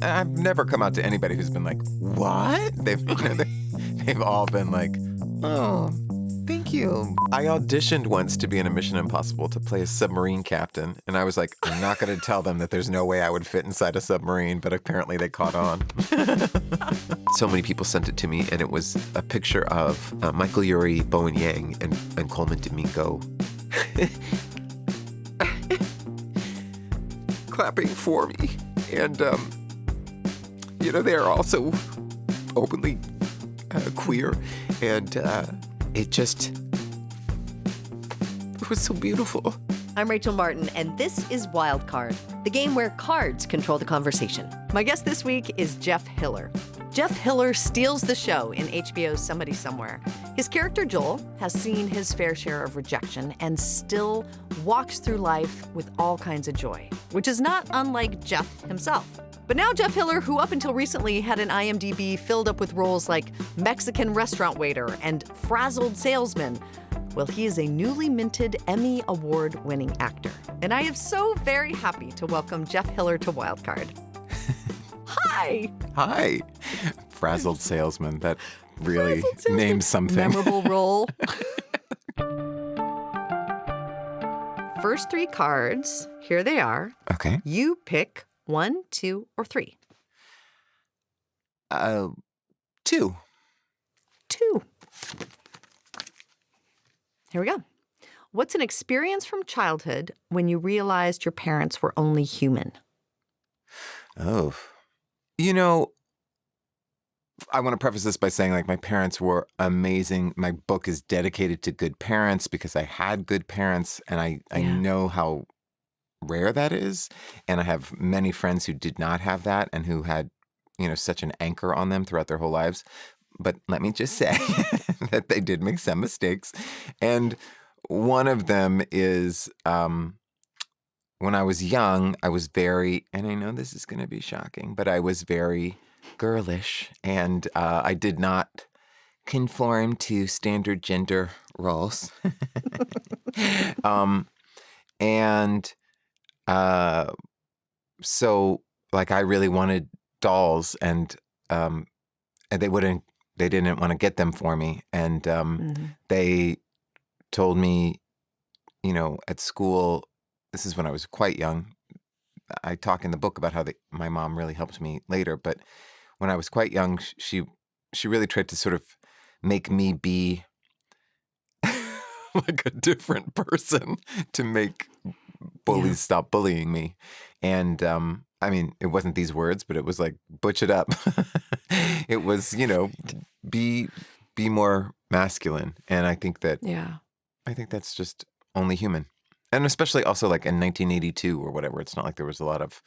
I've never come out to anybody who's been like, what? They've all been like, oh, thank you. I auditioned once to be in a Mission Impossible to play a submarine captain. And I was like, I'm not going to tell them that there's no way I would fit inside a submarine. But apparently they caught on. So many people sent it to me. And it was a picture of Michael Urie, Bowen Yang, and Coleman Domingo clapping for me. And, they are also openly queer. And it was so beautiful. I'm Rachel Martin, and this is Wildcard, the game where cards control the conversation. My guest this week is Jeff Hiller. Jeff Hiller steals the show in HBO's Somebody Somewhere. His character, Joel, has seen his fair share of rejection and still walks through life with all kinds of joy, which is not unlike Jeff himself. But now Jeff Hiller, who up until recently had an IMDb filled up with roles like Mexican restaurant waiter and frazzled salesman, well, he is a newly minted Emmy Award-winning actor. And I am so very happy to welcome Jeff Hiller to Wildcard. Hi! Hi. Frazzled salesman. That really names something. Memorable role. First three cards, here they are. Okay. You pick 1, 2, or 3. 2. 2. Here we go. What's an experience from childhood when you realized your parents were only human? Oh. I want to preface this by saying, my parents were amazing. My book is dedicated to good parents because I had good parents, and I know how rare that is. And I have many friends who did not have that and who had, such an anchor on them throughout their whole lives. But let me just say that they did make some mistakes. And one of them is when I was young, I was very, and I know this is going to be shocking, but I was very girlish. And I did not conform to standard gender roles. So I really wanted dolls, and they didn't want to get them for me. And they told me, at school, this is when I was quite young. I talk in the book about how my mom really helped me later. But when I was quite young, she really tried to sort of make me be like a different person to make bullies stop bullying me. And it wasn't these words, but it was like, butch it up. It was, be more masculine. And I think that's just only human. And especially also in 1982 or whatever, it's not like there was a lot of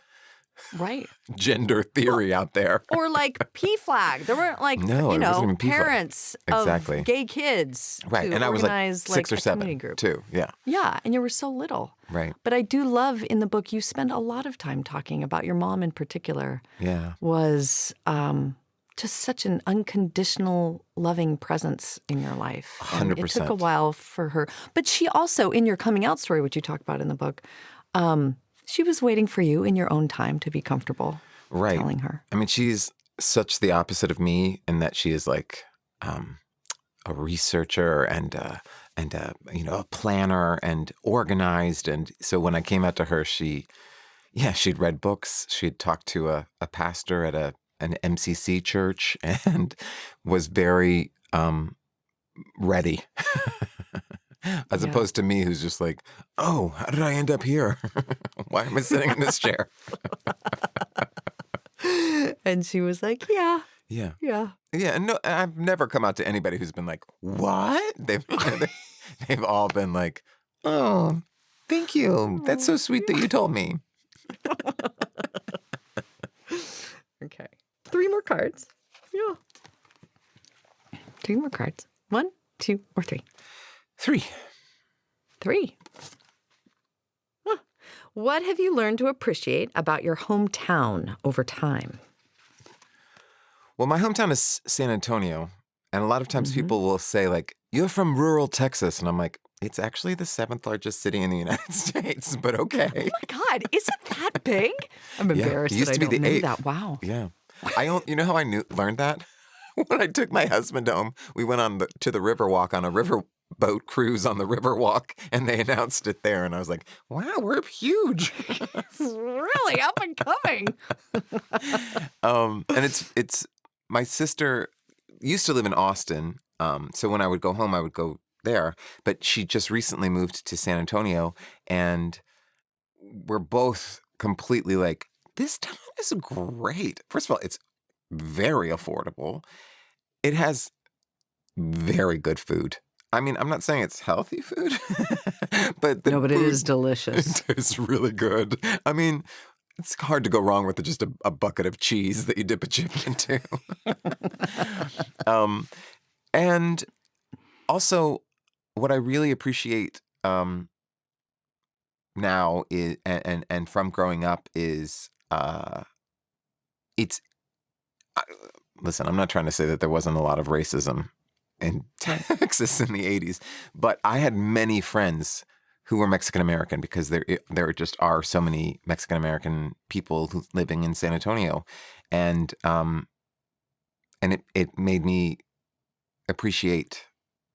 gender theory out there. Or P-flag. There weren't parents of gay kids. Right. And I was 6 or 7 group. too. Yeah. Yeah. And you were so little. Right. But I do love in the book, you spend a lot of time talking about your mom in particular. Yeah. Was just such an unconditional, loving presence in your life. 100%. It took a while for her. But she also, in your coming out story, which you talk about in the book, she was waiting for you in your own time to be comfortable telling her. She's such the opposite of me in that she is a researcher and a planner and organized. And so when I came out to her, she'd read books. She'd talked to a pastor at an MCC church and was very ready. As opposed to me, who's just like, oh, how did I end up here? Why am I sitting in this chair? And she was like, yeah. Yeah. Yeah. Yeah. No, I've never come out to anybody who's been like, what? They've all been like, oh, thank you. That's so sweet that you told me. Okay. 3 more cards. Yeah. 3 more cards. 1, 2, or 3. 3. 3. Huh. What have you learned to appreciate about your hometown over time? Well, my hometown is San Antonio. And a lot of times people will say, you're from rural Texas. And I'm like, It's actually the 7th largest city in the United States, but okay. Oh my God, is it that big? I'm Yeah, embarrassed it used that I to be don't the know 8th. that. Wow. Yeah. You know how I learned that? When I took my husband home, we went to the Riverwalk on a riverboat cruise on the Riverwalk, and they announced it there, and I was like, "Wow, we're huge." It's really up and coming. And it's my sister used to live in Austin, so when I would go home, I would go there. But she just recently moved to San Antonio, and we're both completely like, "This town is great." First of all, it's very affordable. It has very good food. I mean, I'm not saying it's healthy food, but the No, but it is food delicious. it is really good. I mean, it's hard to go wrong with just a bucket of cheese that you dip a chip into. um, and also, what I really appreciate now is and from growing up is it's I, listen. I'm not trying to say that there wasn't a lot of racism in Right. Texas in the 80s, but I had many friends who were Mexican American because there just are so many Mexican American people living in San Antonio, and it made me appreciate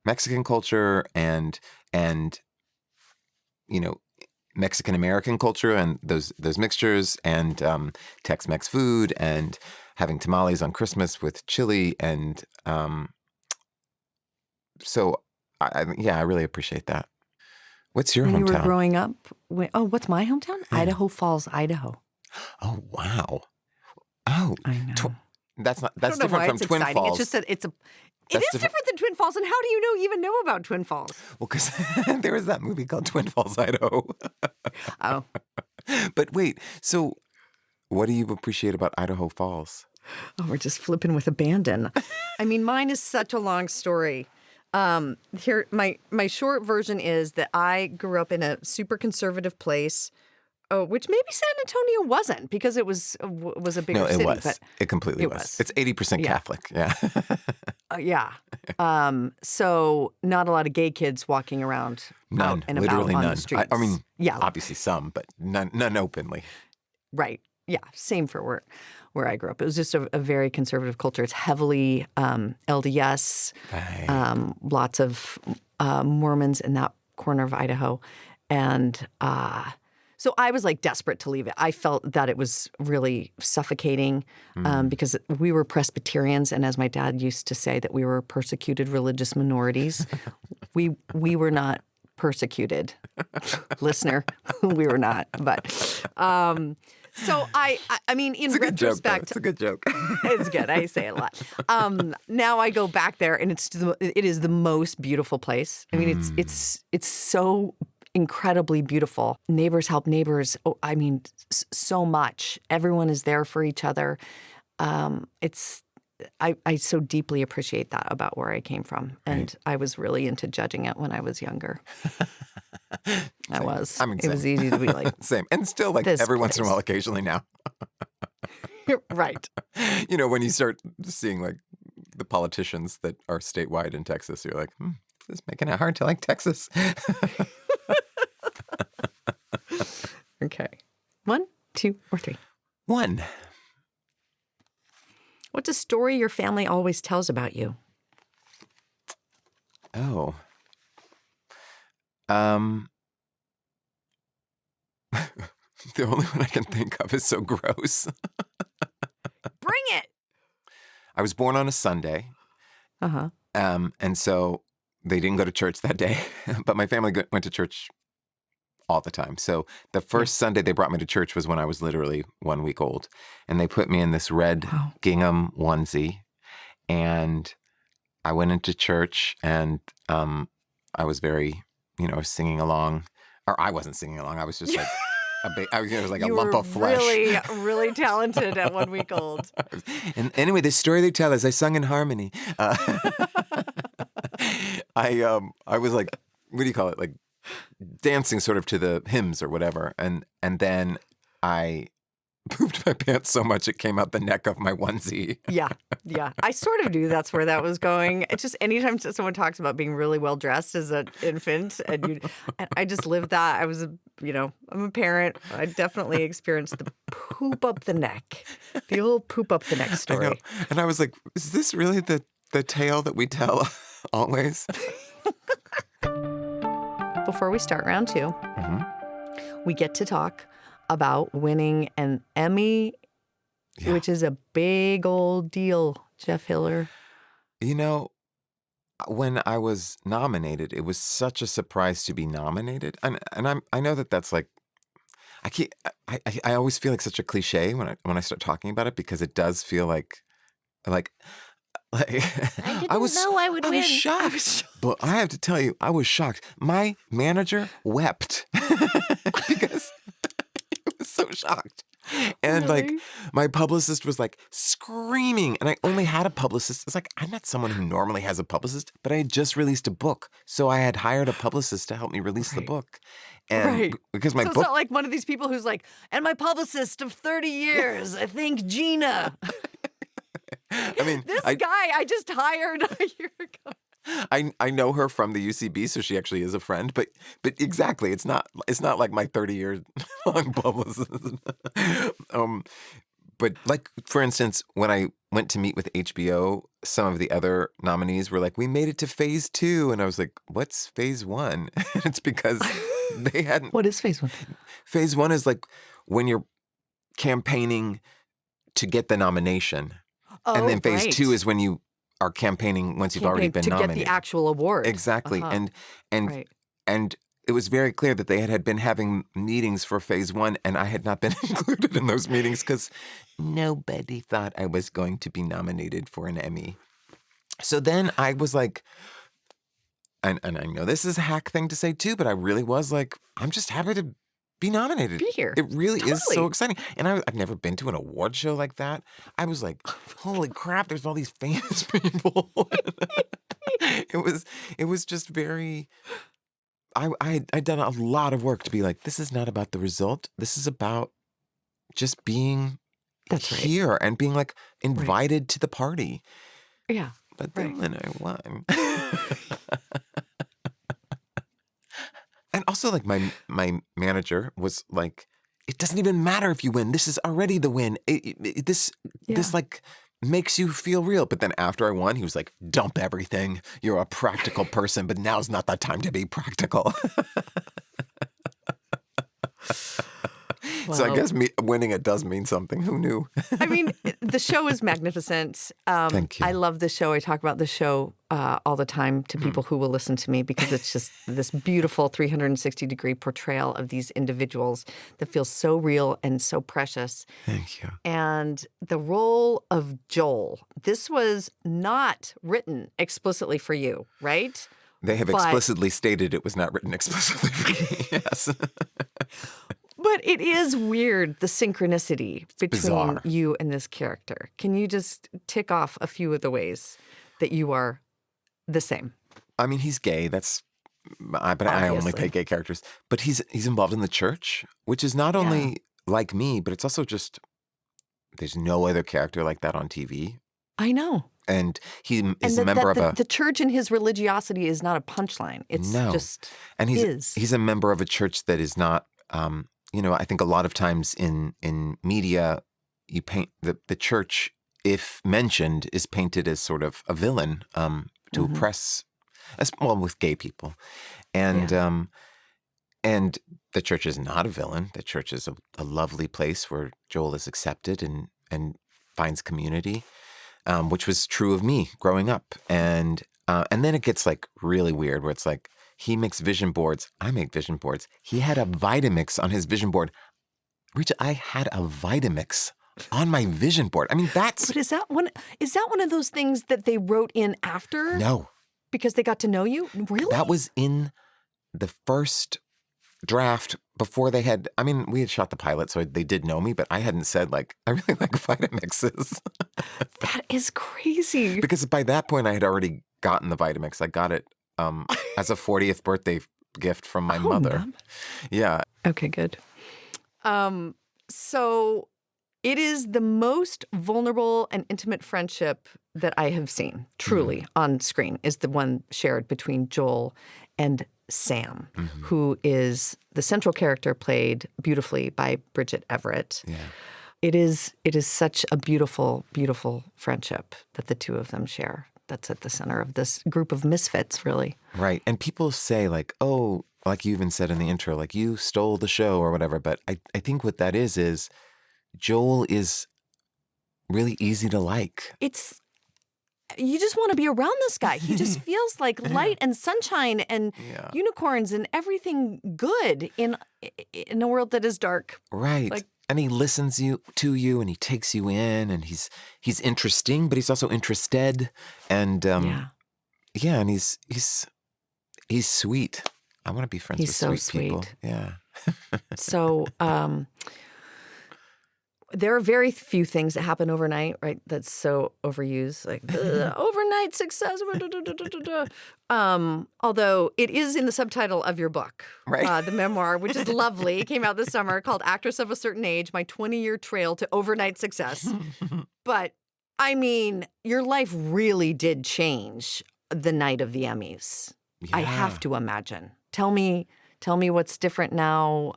Mexican culture and you know Mexican American culture and those mixtures and Tex-Mex food and having tamales on Christmas with chili and so I really appreciate that. What's your When you were hometown? growing up, what's my hometown? Yeah. Idaho Falls, Idaho. Oh wow. Oh, I know. that's I that's don't know different why from it's Twin exciting. Falls. It's just that it That's is different. different than Twin Falls. And how do you even know about Twin Falls? Well, because there was that movie called Twin Falls, Idaho. Oh, But wait, so what do you appreciate about Idaho Falls? we're just flipping with abandon. I mean, mine is such a long story. Here, my short version is that I grew up in a super conservative place, which maybe San Antonio wasn't because it was a bigger No, it city. was. But It completely it was. was. It's 80% Yeah. Catholic. Yeah. Yeah. So not a lot of gay kids walking around None. out and Literally about on none. the streets. I mean, yeah, obviously some, but none openly. right. Yeah, same for where I grew up. It was just a very conservative culture. It's heavily LDS, Right. lots of Mormons in that corner of Idaho. And so I was like desperate to leave it. I felt that it was really suffocating because we were Presbyterians. And as my dad used to say, that we were persecuted religious minorities. we were not persecuted. Listener, we were not. But so I mean, in It's a good joke, though. retrospect, It's a good joke. it's good. I say it a lot. Now I go back there, and it is the most beautiful place. I mean, it's so incredibly beautiful. Neighbors help neighbors. Oh, I mean, so much. Everyone is there for each other. I so deeply appreciate that about where I came from, and I was really into judging it when I was younger. I was. I mean, it was same. easy to be like, Same. And still, like, this every once in a place. while, occasionally now. right. When you start seeing, like, the politicians that are statewide in Texas, you're like, this is making it hard to like Texas. Okay. 1, 2, or 3. 1. What's a story your family always tells about you? Oh. The only one I can think of is so gross. Bring it. I was born on a Sunday, Uh-huh. and so they didn't go to church that day, but my family went to church all the time. So the first Sunday they brought me to church was when I was literally 1 week old, and they put me in this red Wow. gingham onesie, and I went into church, and I was very, I was singing along, or I wasn't singing along. I was just like I was like a You lump were of flesh. really, really talented at 1 week old. And anyway, the story they tell is I sung in harmony. I was like, what do you call it? Like dancing sort of to the hymns or whatever. And then I pooped my pants so much it came out the neck of my onesie. Yeah. I sort of knew that's where that was going. It's just anytime someone talks about being really well dressed as an infant, and I just lived that. I'm a parent. I definitely experienced the poop up the neck, the old poop up the neck story. I know. And I was like, is this really the tale that we tell always? Before we start round 2, we get to talk about winning an Emmy, which is a big old deal, Jeff Hiller. When I was nominated, it was such a surprise to be nominated. And I know that's like, I always feel like such a cliche when I start talking about it, because it does feel like I didn't know I would win. I was shocked. But I have to tell you, I was shocked. My manager wept because he was so shocked. And Really? my publicist was like screaming, and I only had a publicist. It's like, I'm not someone who normally has a publicist, but I had just released a book. So I had hired a publicist to help me release the book. And because my so book. It's not like one of these people who's like, and my publicist of 30 years, I think Gina. I mean, this guy I just hired a year ago. I know her from the UCB, so she actually is a friend. But exactly, it's not like my 30-year long publicist. But like, for instance, when I went to meet with HBO, some of the other nominees were like, "We made it to phase 2," and I was like, "What's phase 1?" It's because they hadn't. What is phase 1? Phase 1 is like when you're campaigning to get the nomination. And then phase 2 is when you are campaigning once you've already been nominated. To get the actual award. Exactly. And it was very clear that they had been having meetings for phase 1, and I had not been included in those meetings because nobody thought I was going to be nominated for an Emmy. So then I was like, and I know this is a hack thing to say too, but I really was like, I'm just happy to be nominated. Be here. It really is so exciting. And I've never been to an award show like that. I was like, holy crap, there's all these famous people. It was just very, I'd done a lot of work to be like, this is not about the result. This is about just being here and being like invited to the party. Yeah. But then when I won. And also, like, my manager was like, it doesn't even matter if you win. This is already the win. This like makes you feel real. But then after I won, he was like, dump everything. You're a practical person, but now's not the time to be practical. So I guess winning it does mean something. Who knew? I mean, the show is magnificent. Thank you. I love the show. I talk about the show all the time to people who will listen to me because it's just this beautiful 360-degree portrayal of these individuals that feels so real and so precious. Thank you. And the role of Joel, this was not written explicitly for you, right? They have explicitly stated it was not written explicitly for me, yes. But it is weird, the synchronicity between bizarre. You and this character. Can you just tick off a few of the ways that you are the same? I mean, he's gay. But I only play gay characters. But he's involved in the church, which is not only like me, but it's also just there's no other character like that on TV. I know. And he is a member of the church and his religiosity is not a punchline. It's just and he's a member of a church that is not. I think a lot of times in media, you paint the church, if mentioned, is painted as sort of a villain to oppress, with gay people, and the church is not a villain. The church is a lovely place where Joel is accepted and finds community, which was true of me growing up, and then it gets like really weird where it's like. He makes vision boards. I make vision boards. He had a Vitamix on his vision board. Rita, I had a Vitamix on my vision board. I mean, that's. But is that one of those things that they wrote in after? No. Because they got to know you? Really? That was in the first draft before they had. I mean, we had shot the pilot, so they did know me, but I hadn't said, like, I really like Vitamixes. That is crazy. Because by that point, I had already gotten the Vitamix. I got it. As a 40th birthday gift from my mother. Mom. Yeah. Okay, good. So It is the most vulnerable and intimate friendship that I have seen, truly, on screen, is the one shared between Joel and Sam, who is the central character played beautifully by Bridget Everett. Yeah. It is such a beautiful, beautiful friendship that the two of them share. That's at the center of this group of misfits, really. Right. And people say like, oh, like you even said in the intro, like you stole the show or whatever. But I think what that is Joel is really easy to like. You just want to be around this guy. He just feels like light and sunshine and unicorns and everything good in a world that is dark. Right. Like, and he listens to you and he takes you in and he's interesting, but he's also interested. And and he's sweet. I want to be friends with sweet people. Yeah. So there are very few things that happen overnight, right? That's so overused, like overnight success. Although it is in the subtitle of your book, right? The memoir, which is lovely. It came out this summer, called "Actress of a Certain Age: My 20-Year Trail to Overnight Success." But I mean, your life really did change the night of the Emmys. Yeah. I have to imagine. Tell me what's different now.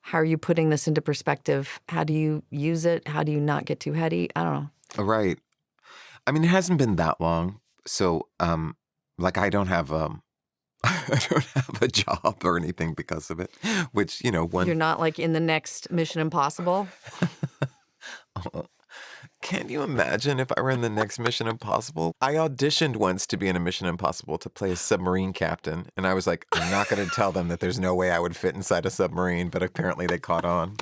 How are you putting this into perspective? How do you use it? How do you not get too heady? I don't know. Right. I mean, it hasn't been that long. So, like I don't have a job or anything because of it, which, You're not like in the next Mission Impossible? Can you imagine if I were in the next Mission Impossible? I auditioned once to be in a Mission Impossible to play a submarine captain. And I was like, I'm not going to tell them that there's no way I would fit inside a submarine. But apparently they caught on.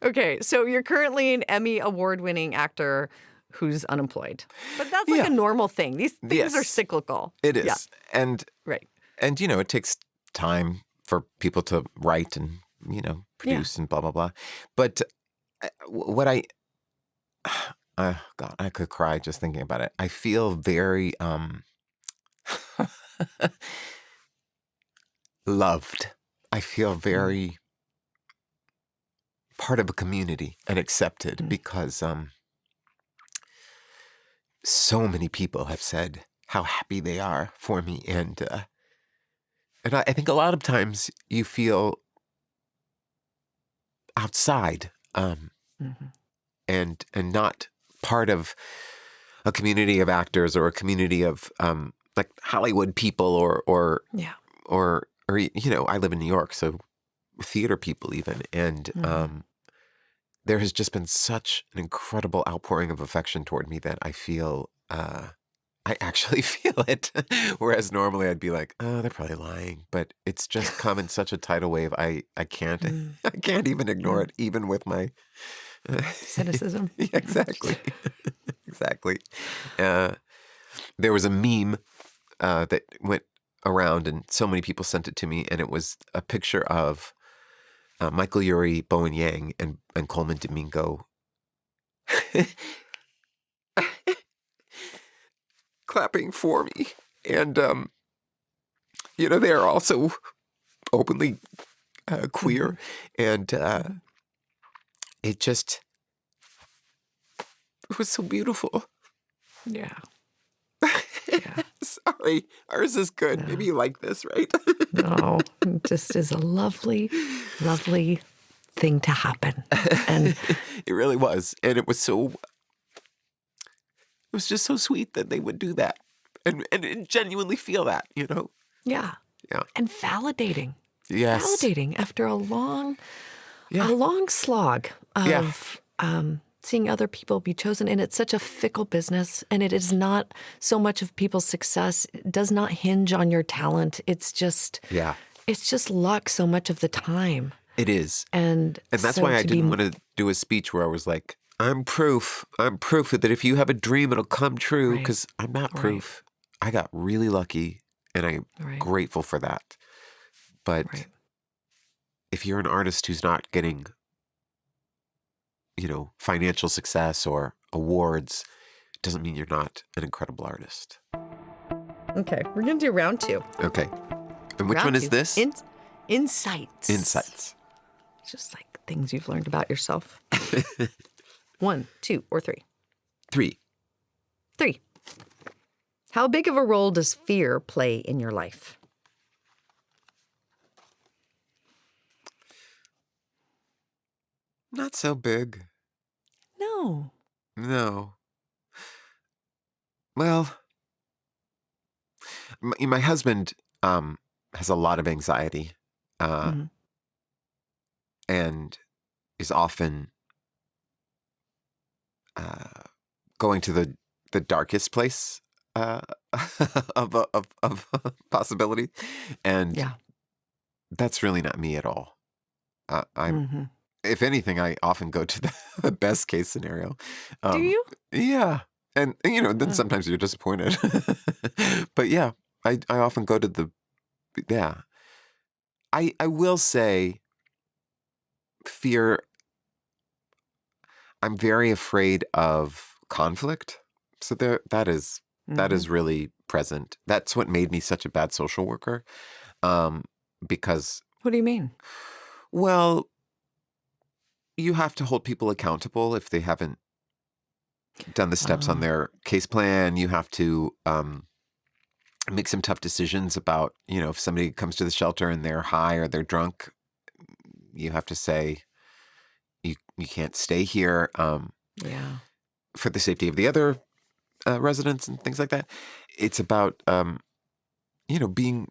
Okay, so you're currently an Emmy award-winning actor who's unemployed. But that's like a normal thing. These things are cyclical. It is. Yeah. And, right. And, it takes time for people to write and, produce and blah, blah, blah. But what God, I could cry just thinking about it. I feel very loved. I feel very part of a community and accepted because so many people have said how happy they are for me. And I think a lot of times you feel outside and not part of a community of actors or a community of like Hollywood people or I live in New York, so theater people even. And there has just been such an incredible outpouring of affection toward me that I feel I actually feel it. Whereas normally I'd be like, oh, they're probably lying. But it's just come in such a tidal wave. I can't I can't even ignore it, even with my cynicism. Yeah, exactly. Exactly. There was a meme that went around and so many people sent it to me, and it was a picture of Michael Urie, Bowen Yang, and Coleman Domingo clapping for me. And, they are also openly queer. And it was so beautiful. Yeah. Sorry. Ours is good. No. Maybe you like this, right? No, it just is a lovely, lovely thing to happen. And it really was. And it was just so sweet that they would do that and genuinely feel that, Yeah. Yeah. And validating. Yes. Validating after a long slog of seeing other people be chosen. And it's such a fickle business. And it is not so much of people's success. It does not hinge on your talent. It's just luck so much of the time. It is. And that's why I didn't want to do a speech where I was like, I'm proof that if you have a dream, it'll come true. Because I'm not proof. I got really lucky, and I'm grateful for that. But if you're an artist who's not getting, financial success or awards, it doesn't mean you're not an incredible artist. Okay, we're going to do round 2. Okay. And which one is this? Insights. Insights. Just like things you've learned about yourself. 1, 2, or 3. 3. 3. How big of a role does fear play in your life? Not so big. No. No. Well, my husband has a lot of anxiety uh, Mhm. and is often uh, going to the darkest place uh, of possibility, and Yeah. that's really not me at all. I'm, Hmm. if anything, I often go to the best case scenario. Do Um, you? yeah, and then Uh, sometimes you're disappointed, but yeah, I often go to the yeah. I will say fear. I'm very afraid of conflict. So that mhm. is really present. That's what made me such a bad social worker. Um, because What do you mean? well, you have to hold people accountable if they haven't done the steps on Oh, their case plan. You have to make some tough decisions about, if somebody comes to the shelter and they're high or they're drunk, you have to say you can't stay here yeah. for the safety of the other residents and things like that. It's about being.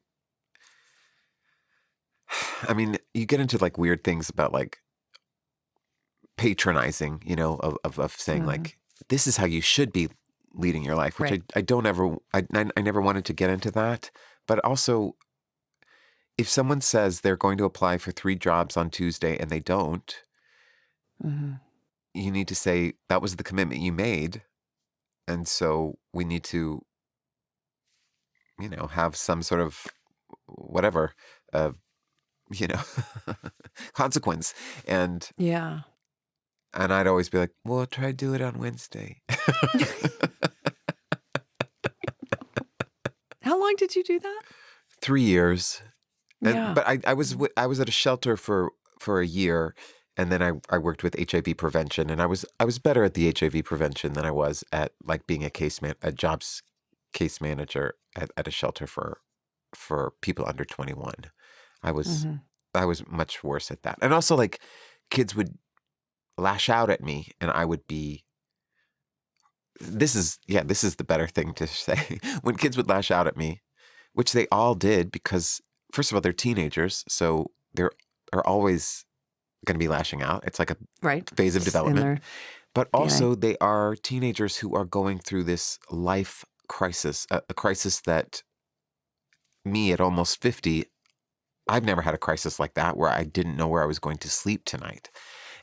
I mean, you get into like weird things about like patronizing, of saying Hmm. like this is how you should be leading your life, which Right. I don't ever I never wanted to get into that. But also, if someone says they're going to apply for 3 jobs on Tuesday and they don't, Hmm. you need to say that was the commitment you made, and so we need to have some sort of whatever uh, you know consequence. Yeah. And I'd always be like, well, try to do it on Wednesday. How long did you do that? 3 years. Yeah. But I was at a shelter for a year, and then I worked with HIV prevention, and I was better at the HIV prevention than I was at like being a jobs case manager at a shelter for people under 21. I was Hmm. I was much worse at that. And also like kids would lash out at me and I would be this is the better thing to say. When kids would lash out at me, which they all did because first of all they're teenagers, so are always going to be lashing out. It's like a Right. phase of It's in development. their But DNA. also they are teenagers who are going through this life crisis, a crisis that me at almost 50, I've never had a crisis like that where I didn't know where I was going to sleep tonight.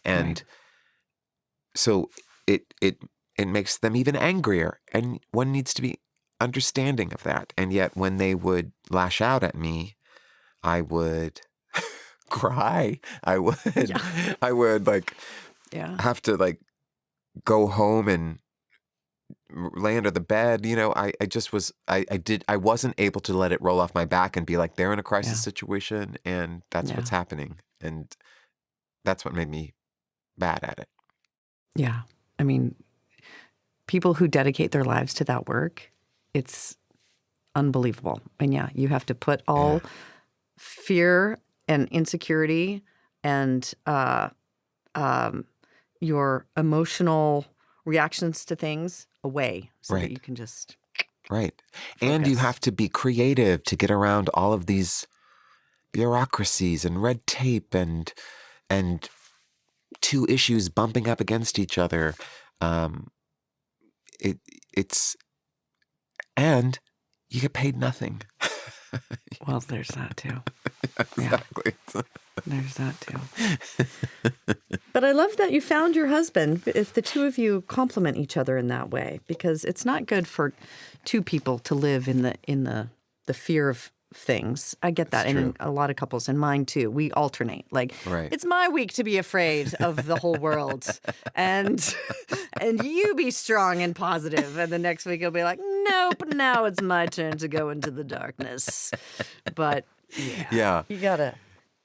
Right. And so it makes them even angrier, and one needs to be understanding of that. And yet when they would lash out at me, I would cry. Yeah. I would like Yeah. have to like go home and lay under the bed. I just was I wasn't able to let it roll off my back and be like they're in a crisis Yeah. situation and that's Yeah. what's happening. And that's what made me bad at it. Yeah. I mean, people who dedicate their lives to that work, it's unbelievable. And yeah, you have to put Yeah. all fear and insecurity and your emotional reactions to things away so that Right. you can just Right. And you focus. have to be creative to get around all of these bureaucracies and red tape and two issues bumping up against each other. Um, it it's and you get paid nothing. Well, there's that too. Yeah, Exactly. there's that too. But I love that you found your husband if the two of you complement each other in that way, because it's not good for two people to live in the fear of things. I get that. It's And in true. a lot of couples, and mine too, we alternate. Like, Right. it's my week to be afraid of the whole world. And and you be strong and positive. And the next week you'll be like, nope, now it's my turn to go into the darkness. But yeah, Yeah. you gotta.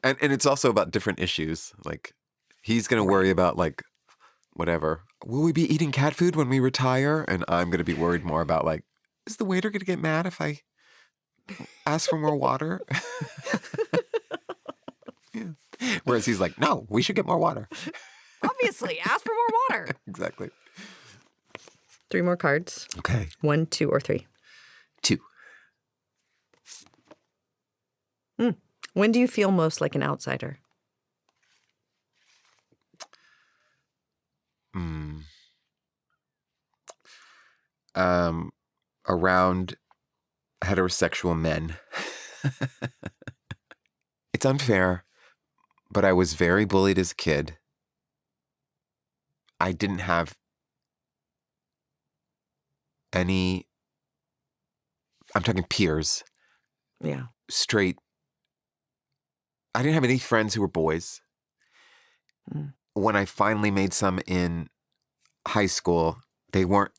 And it's also about different issues. Like, he's going to worry about, like, whatever. Will we be eating cat food when we retire? And I'm going to be worried more about, like, is the waiter going to get mad if I ask for more water? Yeah. Whereas he's like, no, we should get more water. Obviously, ask for more water. Exactly. 3 more cards. Okay. 1, 2, or 3. 2. When do you feel most like an outsider? Around heterosexual men. It's unfair, but I was very bullied as a kid. I didn't have any, I'm talking peers, Yeah. straight. I didn't have any friends who were boys. When I finally made some in high school, they weren't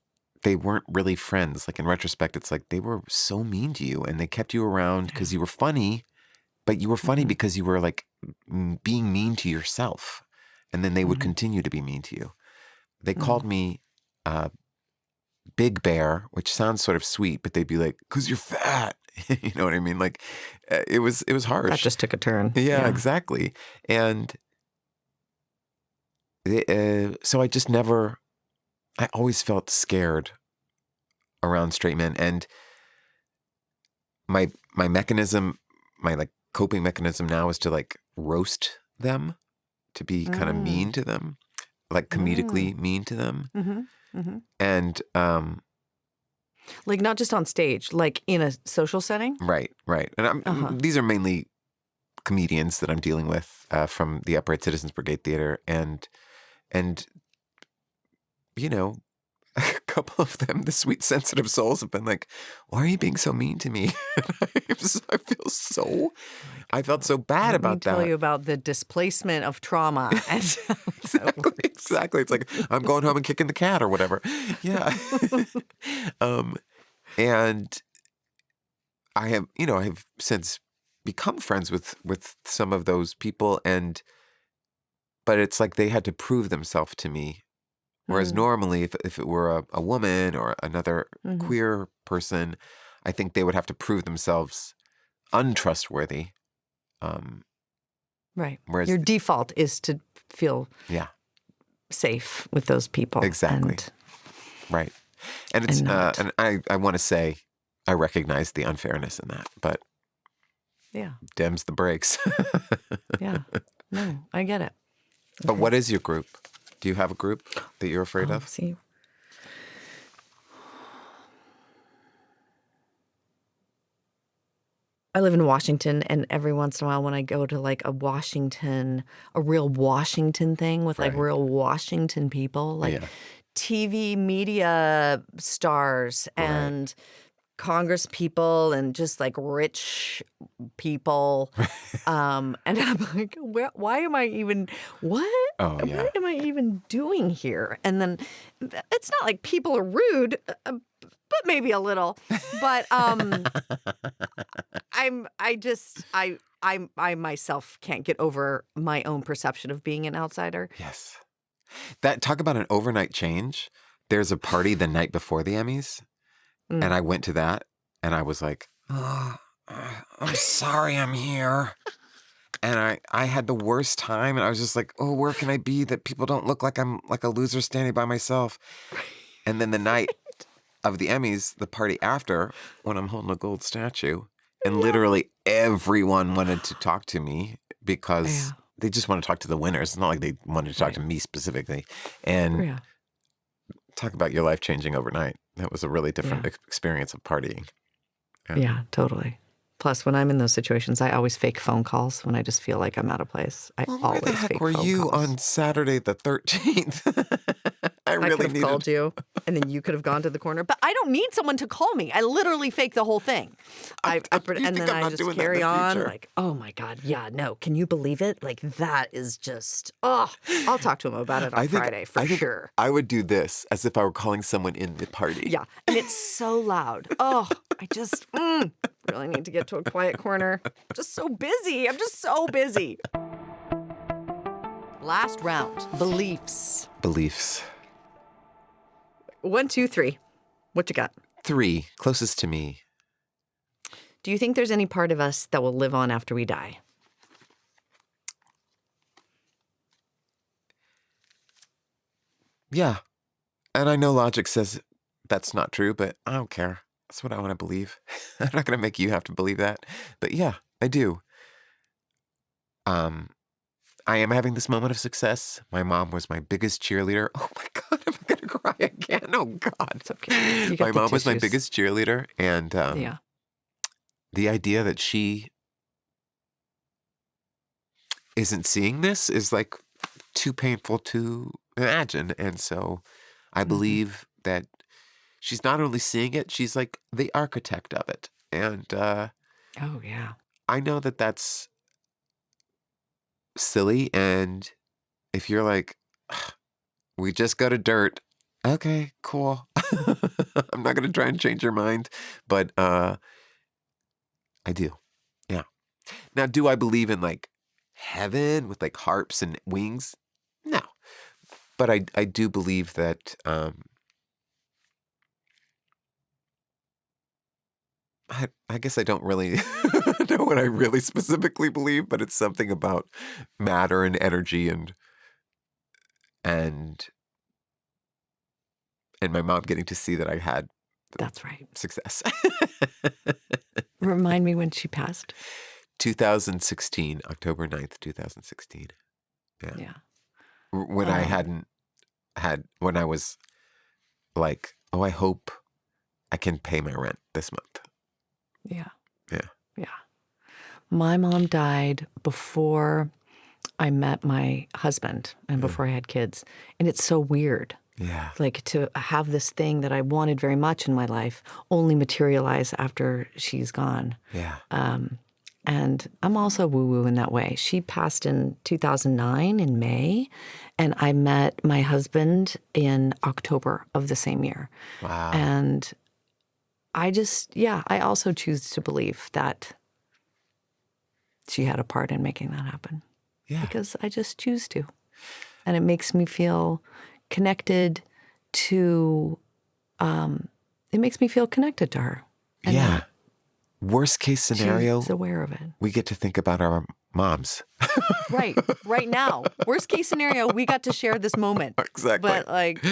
really friends. Like, in retrospect, it's like they were so mean to you and they kept you around because you were funny, but you were funny because you were like being mean to yourself. And then they would continue to be mean to you. They called me Big Bear, which sounds sort of sweet, but they'd be like, "'Cause you're fat." You know what I mean? Like, it was harsh. That just took a turn. Yeah, exactly. And so I always felt scared around straight men. And my mechanism, my like coping mechanism now is to like roast them, to be kind of mean to them, like comedically mean to them. And like, not just on stage, like in a social setting. right. And these are mainly comedians that I'm dealing with from the Upright Citizens Brigade Theater, and you know, a couple of them, the sweet sensitive souls, have been like, "Why are you being so mean to me?" I felt so bad about Let me tell that. you about the displacement of trauma. Exactly. It's like, I'm going home and kicking the cat or whatever. Yeah. And I have since become friends with some of those people, but it's like they had to prove themselves to me. Whereas normally, if it were a woman or another queer person, I think they would have to prove themselves untrustworthy. Right. Whereas Your default is to feel yeah, safe with those people. exactly. Right. And it's not. and I want to say I recognize the unfairness in that, but Yeah. Dems the brakes. Yeah. No, I get it. But what is your group? Do you have a group that you're afraid of? See. I live in Washington, and every once in a while when I go to like a real Washington thing with like Right. real Washington people, like Yeah. TV media stars and Congress people and just like rich people. And I'm like, why am I even, what? Oh, yeah. What am I even doing here? And then it's not like people are rude, but maybe a little. But I myself can't get over my own perception of being an outsider. Yes. Talk about an overnight change. There's a party the night before the Emmys, and I went to that, and I was like, "Oh, I'm sorry I'm here." And I had the worst time, and I was just like, "Oh, where can I be that people don't look like I'm like a loser standing by myself?" And then the night of the Emmys, the party after, when I'm holding a gold statue, and literally everyone wanted to talk to me because they just want to talk to the winners. It's not like they wanted to talk to me specifically. And talk about your life changing overnight. That was a really different experience of partying. Yeah, totally. Plus, when I'm in those situations, I always fake phone calls when I just feel like I'm out of place. I Well, always where the heck fake were phone you calls. on Saturday the 13th? I I really could have called you, and then you could have gone to the corner. But I don't need someone to call me. I literally fake the whole thing. And then I just carry on like, oh my God, yeah, no. Can you believe it? Like, that is just, I'll talk to him about it on Friday for sure. I would do this as if I were calling someone in the party. Yeah, and it's so loud. Oh, I just, really need to get to a quiet corner. I'm just so busy. Last round, beliefs. Beliefs. 1, 2, 3. What you got? 3, closest to me. Do you think there's any part of us that will live on after we die? Yeah. And I know logic says that's not true, but I don't care. That's what I want to believe. I'm not going to make you have to believe that. But yeah, I do. I am having this moment of success. My mom was my biggest cheerleader. Oh my God, I'm going to cry again. Oh God. It's okay. You got My the mom was my tissues. biggest cheerleader. And Yeah. the idea that she isn't seeing this is like too painful to imagine. And so I believe that she's not only seeing it, she's like the architect of it. And Oh, yeah. I know that that's silly. And if you're like, "Ugh, we just go to dirt," okay, cool. I'm not going to try and change your mind, but I do. Yeah. Now, do I believe in like heaven with like harps and wings? No. But I do believe that I guess I don't really know what I really specifically believe, but it's something about matter and energy and my mom getting to see that I had That's right. success. Remind me when she passed. 2016, October 9th, 2016. Yeah. Yeah. When I hadn't when I was like, oh, I hope I can pay my rent this month. Yeah. Yeah. Yeah. My mom died before I met my husband and before I had kids. And it's so weird. Yeah. Like to have this thing that I wanted very much in my life only materialize after she's gone. Yeah. And I'm also woo-woo in that way. She passed in 2009 in May, and I met my husband in October of the same year. Wow. And I also choose to believe that she had a part in making that happen. Yeah. Because I just choose to. And it makes me feel connected to, it makes me feel connected to her. And Yeah. that Worst case scenario, she's aware of it. we get to think about our moms. Right now. Worst case scenario, we got to share this moment. Exactly. But like,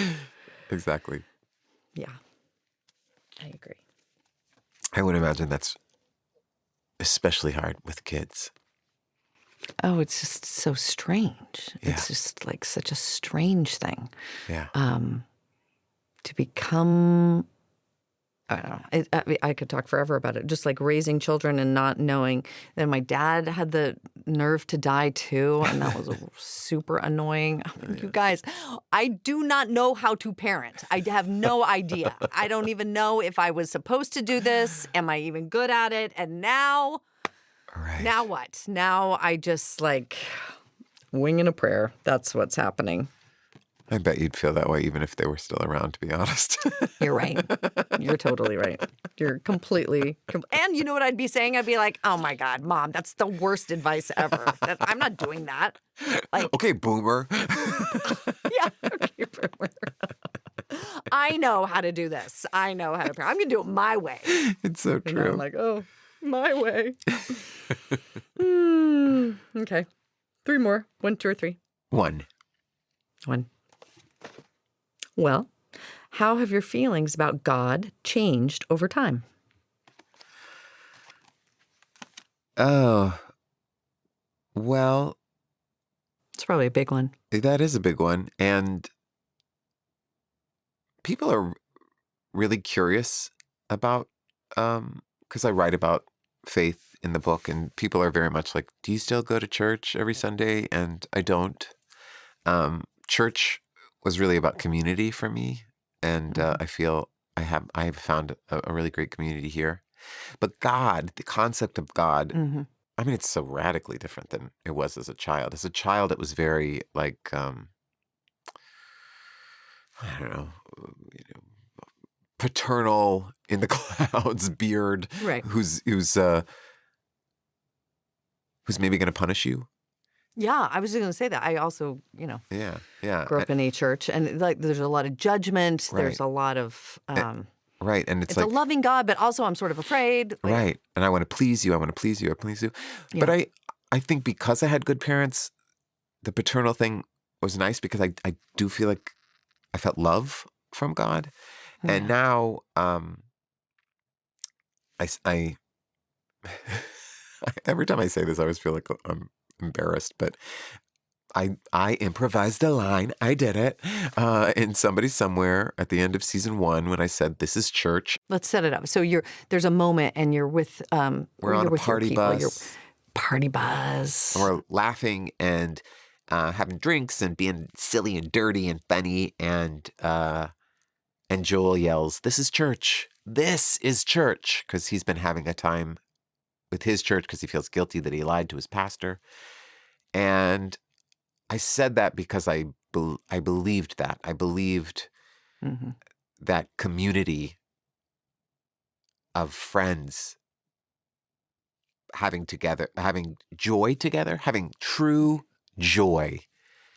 Exactly. yeah, I agree. I would imagine that's especially hard with kids. Oh, it's just so strange. Yeah. It's just like such a strange thing Yeah. to become. I don't know. I could talk forever about it. Just like raising children and not knowing. Then my dad had the nerve to die too, and that was super annoying. You guys, I do not know how to parent. I have no idea. I don't even know if I was supposed to do this. Am I even good at it? And now, Right. now what? Now I just like winging a prayer. That's what's happening. I bet you'd feel that way even if they were still around, to be honest. You're right. You're totally right. You're completely. And you know what I'd be saying? I'd be like, oh my God, Mom, that's the worst advice ever. I'm not doing that. Like, Okay, boomer. yeah, okay, boomer. I know how to do this. I know how to parent. I'm going to do it my way. It's so And now true. I'm like, oh, my way. Okay. 3 more. 1, 2, or 3. 1. 1. Well, how have your feelings about God changed over time? Oh, well, It's probably a big one. that is a big one. And people are really curious about, because I write about faith in the book, and people are very much like, do you still go to church every Sunday? And I don't. Church was really about community for me. And I feel I have found a really great community here. But God, the concept of God, Mm-hmm. I mean, it's so radically different than it was as a child. As a child, it was very like, I don't know, paternal in the clouds beard Right. who's maybe going to punish you. Yeah, I was just going to say that. I also, Yeah, yeah. grew up in a church, and like there's a lot of judgment. Right. There's a lot of Right, and it's it's like a loving God, but also I'm sort of afraid. Like, right, and I want to please you. I want to please you. I please you. But Yeah. I think because I had good parents, the paternal thing was nice because I do feel like I felt love from God, and Yeah. now I every time I say this, I always feel like I'm embarrassed, but I improvised a line. I did it in Somebody Somewhere at the end of season 1 when I said, "This is church." Let's set it up. So there's a moment, and you're with We're on a your party people. You're bus. party buzz. And we're laughing and having drinks and being silly and dirty and funny. And Joel yells, "This is church. This is church," because he's been having a time with his church because he feels guilty that he lied to his pastor. And I said that because I believed that. I believed Mm-hmm. that community of friends having joy together, having true joy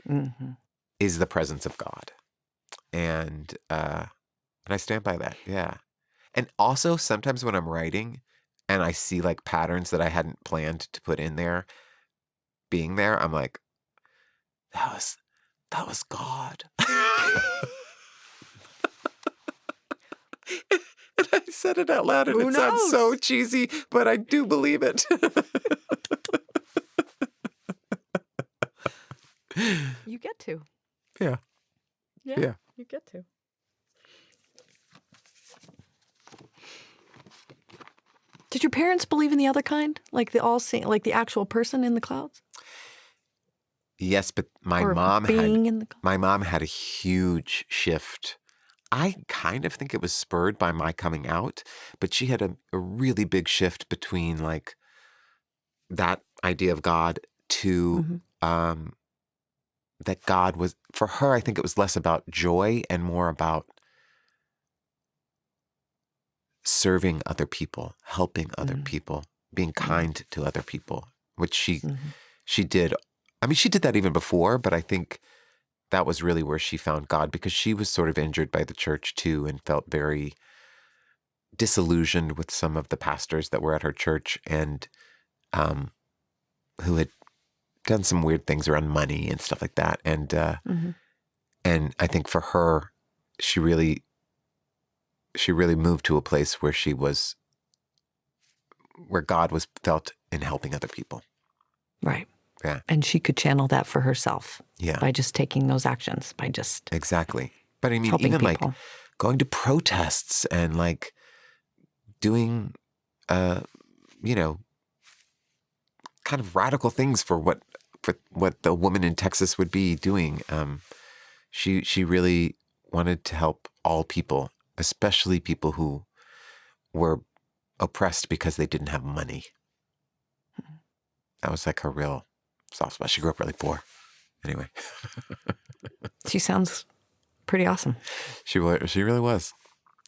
Mm-hmm. is the presence of God. And I stand by that. Yeah. And also sometimes when I'm writing and I see like patterns that I hadn't planned to put in there being there, I'm like, that was God. And I said it out loud and Who it sounds so knows? cheesy, but I do believe it. You get to. Yeah. Yeah. You get to. Did your parents believe in the other kind, like the all-seeing, like the actual person in the clouds? Yes, but Or being in the clouds? my mom had a huge shift. I kind of think it was spurred by my coming out, but she had a really big shift between like that idea of God to Mm-hmm. that God was, for her, I think it was less about joy and more about serving other people, helping other people, being kind to other people, which she did. I mean, she did that even before, but I think that was really where she found God because she was sort of injured by the church too and felt very disillusioned with some of the pastors that were at her church and who had done some weird things around money and stuff like that. And and I think for her, she really moved to a place where where God was felt in helping other people. Right. Yeah. And she could channel that for herself. Yeah. By just taking those actions, by just Exactly. But I mean, helping even people. like going to protests and like doing, kind of radical things for what the woman in Texas would be doing. She really wanted to help all people, especially people who were oppressed because they didn't have money. That was like her real soft spot. She grew up really poor. Anyway. She sounds pretty awesome. She really was.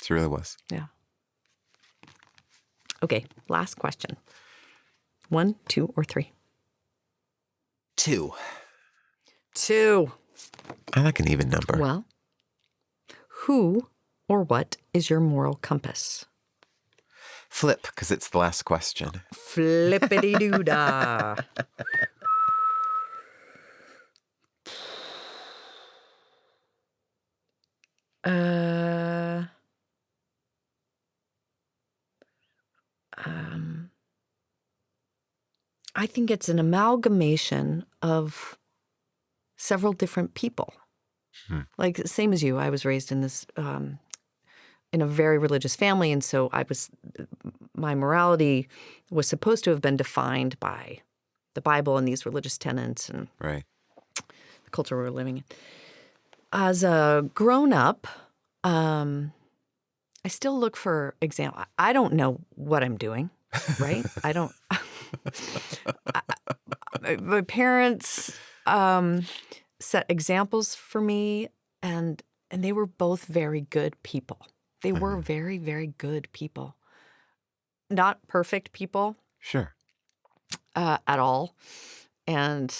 She really was. Yeah. Okay, last question. 1, 2, or 3? 2. 2. I like an even number. Well, who or what is your moral compass? Flip, because it's the last question. Flippity-doo-dah. I think it's an amalgamation of several different people. Like, same as you, I was raised in this, in a very religious family. And so my morality was supposed to have been defined by the Bible and these religious tenets and Right. the culture we were living in. As a grown-up, I still look for example. I don't know what I'm doing, right? I don't. My parents set examples for me, and they were both very good people. They were very, very good people. Not perfect people Sure. at all. And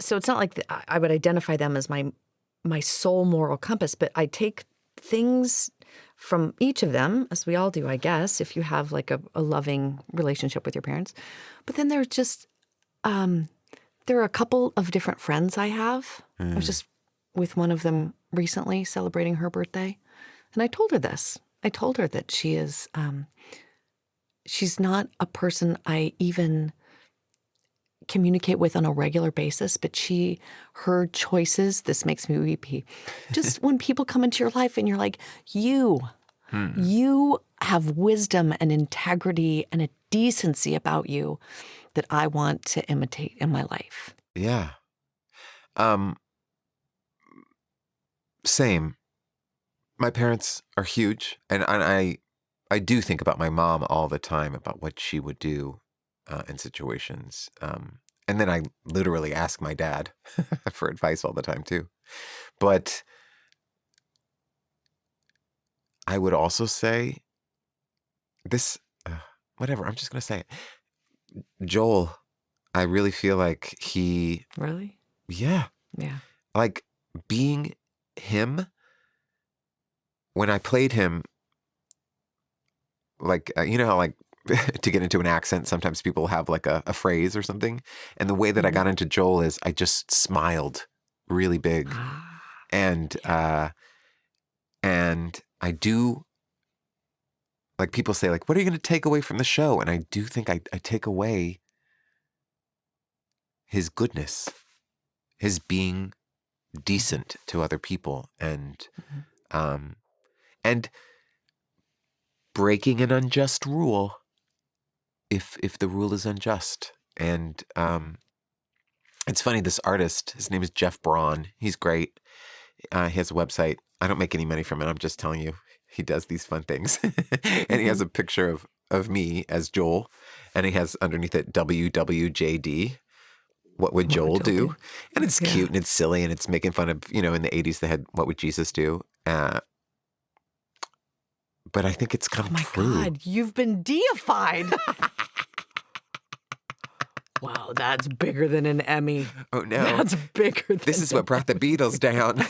so it's not like I would identify them as my sole moral compass, but I take things from each of them, as we all do, I guess, if you have like a loving relationship with your parents. But then there's just, there are a couple of different friends I have. I was just with one of them recently celebrating her birthday. And I told her this. I told her that she is, she's not a person I even communicate with on a regular basis, but her choices, this makes me weepy. Just when people come into your life and you're like, you have wisdom and integrity and a decency about you that I want to imitate in my life. Yeah. Same. My parents are huge, and I do think about my mom all the time about what she would do in situations. And then I literally ask my dad for advice all the time too. But I would also say this, whatever, I'm just going to say it. Joel, I really feel like Really? Yeah, Yeah. like being him, when I played him, like, you know how like to get into an accent, sometimes people have like a phrase or something. And the way that I got into Joel is I just smiled really big. And I do, like people say, like, what are you going to take away from the show? And I do think I take away his goodness, his being decent to other people, and breaking an unjust rule if the rule is unjust. And it's funny, this artist, his name is Jeff Braun. He's great. He has a website. I don't make any money from it. I'm just telling you, he does these fun things. And he has a picture of me as Joel, and he has underneath it WWJD. What would Joel do? And it's cute and it's silly and it's making fun of, in the 80s they had What Would Jesus Do? But I think it's kind of true. Oh my God, you've been deified. Wow, that's bigger than an Emmy. Oh no. That's bigger than This is what brought the Beatles down.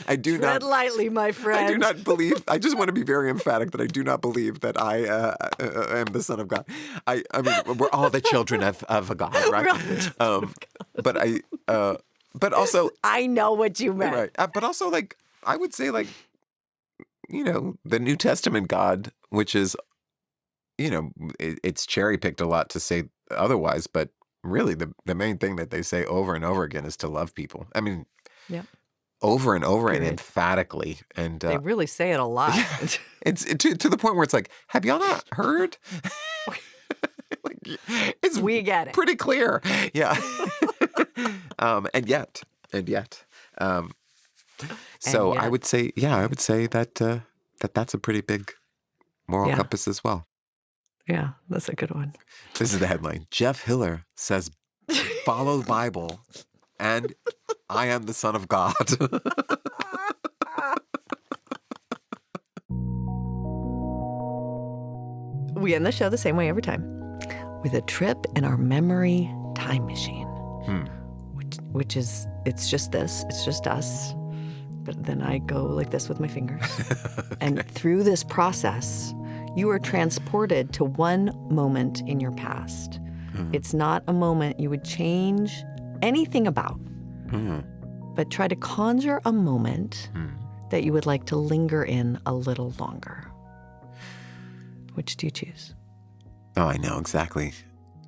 I do not. Tread lightly, my friend. I do not believe. I just want to be very emphatic that I do not believe that I am the son of God. I mean, we're all the children of a God, right? We're all the children of God. But also, I know what you meant. Right. But also, like, I would say, like, the New Testament God, which is, it's cherry picked a lot to say otherwise, but really the main thing that they say over and over again is to love people. I mean, Yep. over and over and Period. emphatically. And They really say it a lot. it's to the point where it's like, have y'all not heard? Like, it's We get it. pretty clear. Yeah. And yet. So And I yet. would say, that that's a pretty big moral Yeah. compass as well. Yeah, that's a good one. This is the headline. Jeff Hiller says, follow the Bible, and I am the son of God. We end the show the same way every time, with a trip in our memory time machine, which is, it's just us. But then I go like this with my fingers. And through this process, you are transported to one moment in your past. It's not a moment you would change anything about, but try to conjure a moment that you would like to linger in a little longer. Which do you choose? Oh, I know exactly.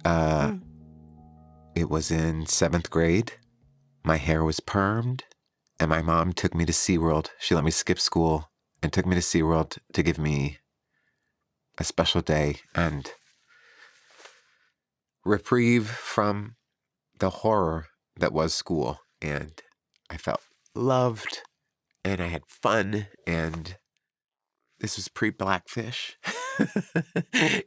It was in 7th grade. My hair was permed, and my mom took me to SeaWorld. She let me skip school and took me to SeaWorld to give me a special day and reprieve from the horror that was school. And I felt loved, and I had fun, and this was pre-Blackfish.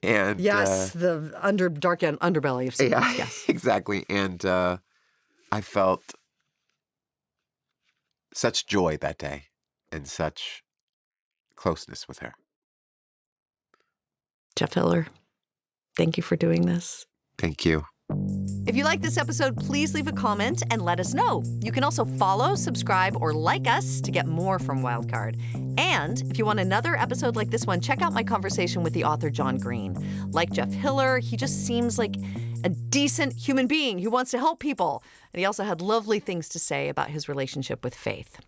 And Yes, the dark underbelly of sea. yeah, Yes. exactly. And I felt such joy that day and such closeness with her. Jeff Hiller, thank you for doing this. Thank you. If you like this episode, please leave a comment and let us know. You can also follow, subscribe, or like us to get more from Wildcard. And if you want another episode like this one, check out my conversation with the author John Green. Like Jeff Hiller, he just seems like a decent human being who wants to help people. And he also had lovely things to say about his relationship with faith.